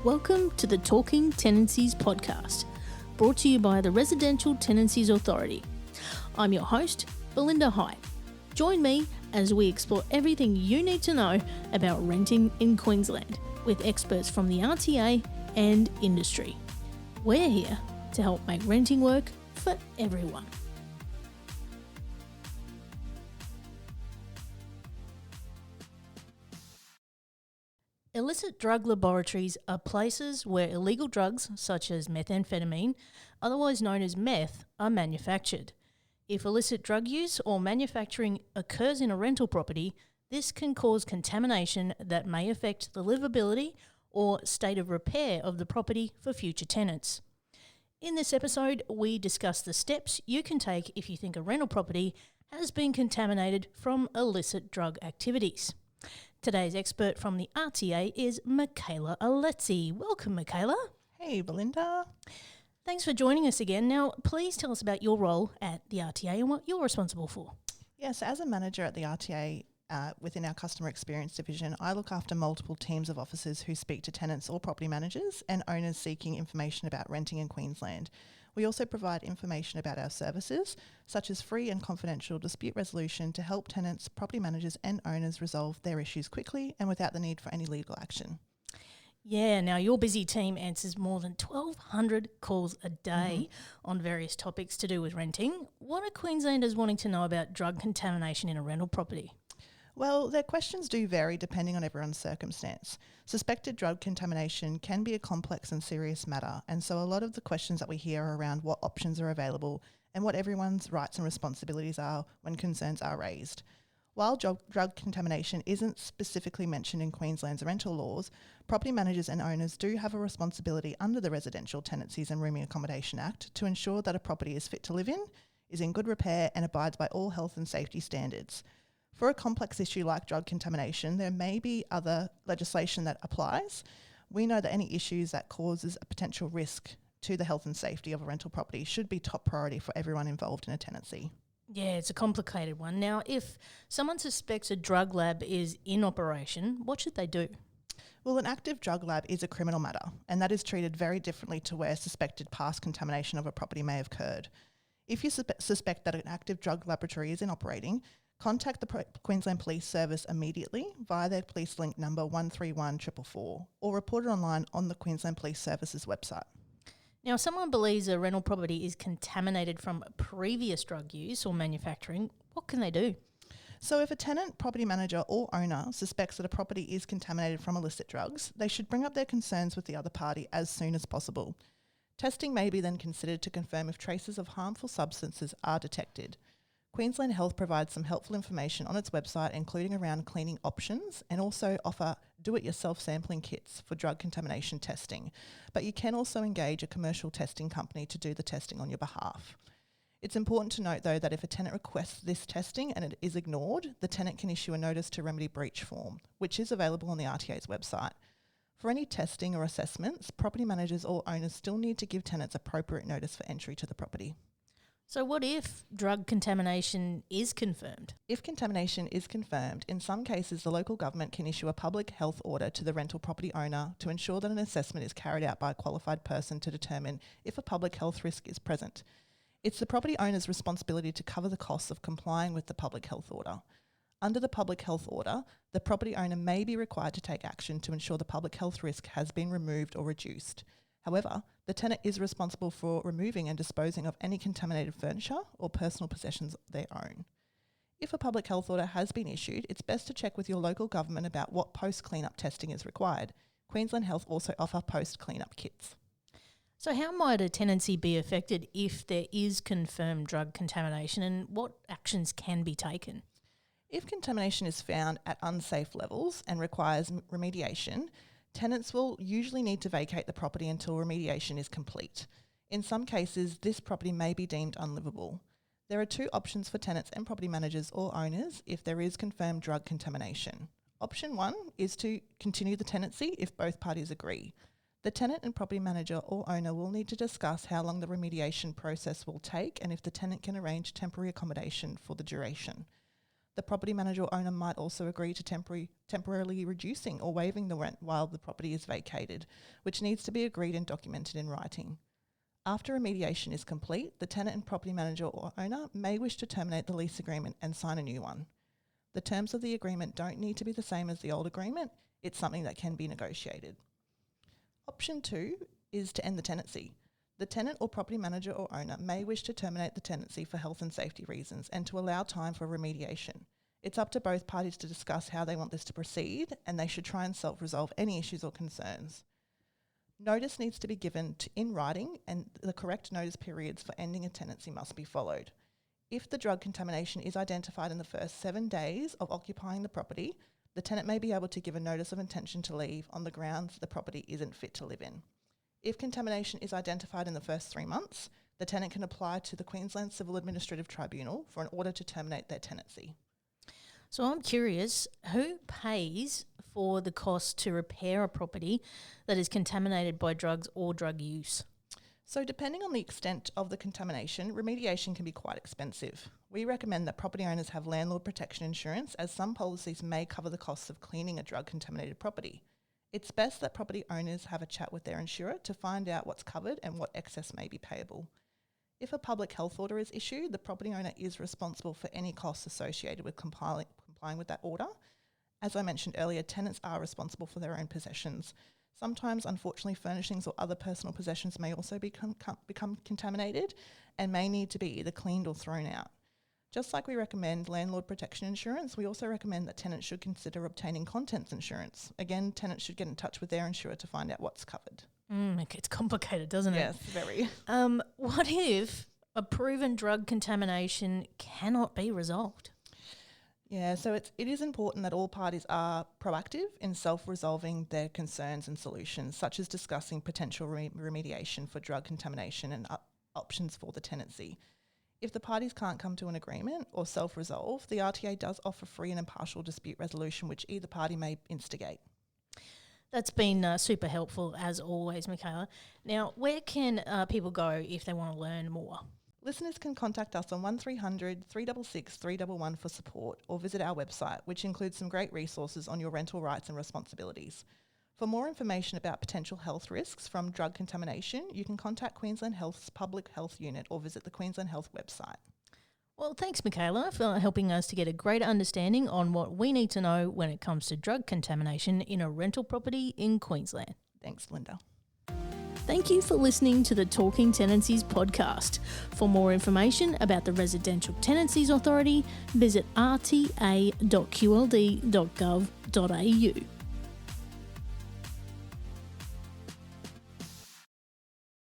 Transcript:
Welcome to the Talking Tenancies podcast, brought to you by the Residential Tenancies Authority. I'm your host, Belinda High. Join me as we explore everything you need to know about renting in Queensland with experts from the RTA and industry. We're here to help make renting work for everyone. Illicit drug laboratories are places where illegal drugs such as methamphetamine, otherwise known as meth, are manufactured. If illicit drug use or manufacturing occurs in a rental property, this can cause contamination that may affect the livability or state of repair of the property for future tenants. In this episode, we discuss the steps you can take if you think a rental property has been contaminated from illicit drug activities. Today's expert from the RTA is Michaela Alletsee. Welcome, Michaela. Hey, Belinda. Thanks for joining us again. Now, please tell us about your role at the RTA and what you're responsible for. Yes, as a manager at the RTA within our customer experience division, I look after multiple teams of officers who speak to tenants or property managers and owners seeking information about renting in Queensland. We also provide information about our services, such as free and confidential dispute resolution to help tenants, property managers and owners resolve their issues quickly and without the need for any legal action. Yeah, now your busy team answers more than 1,200 calls a day on various topics to do with renting. What are Queenslanders wanting to know about drug contamination in a rental property? Well, their questions do vary depending on everyone's circumstance. Suspected drug contamination can be a complex and serious matter, and so a lot of the questions that we hear are around what options are available and what everyone's rights and responsibilities are when concerns are raised. While drug contamination isn't specifically mentioned in Queensland's rental laws, property managers and owners do have a responsibility under the Residential Tenancies and Rooming Accommodation Act to ensure that a property is fit to live in, is in good repair and abides by all health and safety standards. For a complex issue like drug contamination, there may be other legislation that applies. We know that any issues that causes a potential risk to the health and safety of a rental property should be top priority for everyone involved in a tenancy. Yeah, it's a complicated one. Now, if someone suspects a drug lab is in operation, what should they do? Well, an active drug lab is a criminal matter, and that is treated very differently to where suspected past contamination of a property may have occurred. If you suspect that an active drug laboratory is operating, contact the Queensland Police Service immediately via their police link number 131444 or report it online on the Queensland Police Service's website. Now, if someone believes a rental property is contaminated from previous drug use or manufacturing, what can they do? So if a tenant, property manager or owner suspects that a property is contaminated from illicit drugs, they should bring up their concerns with the other party as soon as possible. Testing may be then considered to confirm if traces of harmful substances are detected. Queensland Health provides some helpful information on its website, including around cleaning options, and also offer do-it-yourself sampling kits for drug contamination testing. But you can also engage a commercial testing company to do the testing on your behalf. It's important to note, though, that if a tenant requests this testing and it is ignored, the tenant can issue a notice to remedy breach form, which is available on the RTA's website. For any testing or assessments, property managers or owners still need to give tenants appropriate notice for entry to the property. So what if drug contamination is confirmed? If contamination is confirmed, in some cases the local government can issue a public health order to the rental property owner to ensure that an assessment is carried out by a qualified person to determine if a public health risk is present. It's the property owner's responsibility to cover the costs of complying with the public health order. Under the public health order, the property owner may be required to take action to ensure the public health risk has been removed or reduced. However, the tenant is responsible for removing and disposing of any contaminated furniture or personal possessions they own. If a public health order has been issued, it's best to check with your local government about what post-cleanup testing is required. Queensland Health also offer post-cleanup kits. So how might a tenancy be affected if there is confirmed drug contamination, and what actions can be taken? If contamination is found at unsafe levels and requires remediation, tenants will usually need to vacate the property until remediation is complete. In some cases, this property may be deemed unlivable. There are two options for tenants and property managers or owners if there is confirmed drug contamination. Option 1 is to continue the tenancy if both parties agree. The tenant and property manager or owner will need to discuss how long the remediation process will take and if the tenant can arrange temporary accommodation for the duration. The property manager or owner might also agree to temporarily reducing or waiving the rent while the property is vacated, which needs to be agreed and documented in writing. After remediation is complete, the tenant and property manager or owner may wish to terminate the lease agreement and sign a new one. The terms of the agreement don't need to be the same as the old agreement. It's something that can be negotiated. Option 2 is to end the tenancy. The tenant or property manager or owner may wish to terminate the tenancy for health and safety reasons and to allow time for remediation. It's up to both parties to discuss how they want this to proceed, and they should try and self-resolve any issues or concerns. Notice needs to be given in writing, and the correct notice periods for ending a tenancy must be followed. If the drug contamination is identified in the first 7 days of occupying the property, the tenant may be able to give a notice of intention to leave on the grounds the property isn't fit to live in. If contamination is identified in the first 3 months, the tenant can apply to the Queensland Civil Administrative Tribunal for an order to terminate their tenancy. So I'm curious, who pays for the cost to repair a property that is contaminated by drugs or drug use? So depending on the extent of the contamination, remediation can be quite expensive. We recommend that property owners have landlord protection insurance, as some policies may cover the costs of cleaning a drug-contaminated property. It's best that property owners have a chat with their insurer to find out what's covered and what excess may be payable. If a public health order is issued, the property owner is responsible for any costs associated with complying with that order. As I mentioned earlier, tenants are responsible for their own possessions. Sometimes, unfortunately, furnishings or other personal possessions may also become contaminated and may need to be either cleaned or thrown out. Just like we recommend landlord protection insurance, we also recommend that tenants should consider obtaining contents insurance. Again, tenants should get in touch with their insurer to find out what's covered. It gets complicated, doesn't it? Yes, very. What if a proven drug contamination cannot be resolved? Yeah, so it is important that all parties are proactive in self-resolving their concerns and solutions, such as discussing potential remediation for drug contamination and options for the tenancy. If the parties can't come to an agreement or self-resolve, the RTA does offer free and impartial dispute resolution, which either party may instigate. That's been super helpful, as always, Michaela. Now, where can people go if they want to learn more? Listeners can contact us on 1300 366 311 for support, or visit our website, which includes some great resources on your rental rights and responsibilities. For more information about potential health risks from drug contamination, you can contact Queensland Health's Public Health Unit or visit the Queensland Health website. Well, thanks, Michaela, for helping us to get a greater understanding on what we need to know when it comes to drug contamination in a rental property in Queensland. Thanks, Linda. Thank you for listening to the Talking Tenancies podcast. For more information about the Residential Tenancies Authority, visit rta.qld.gov.au.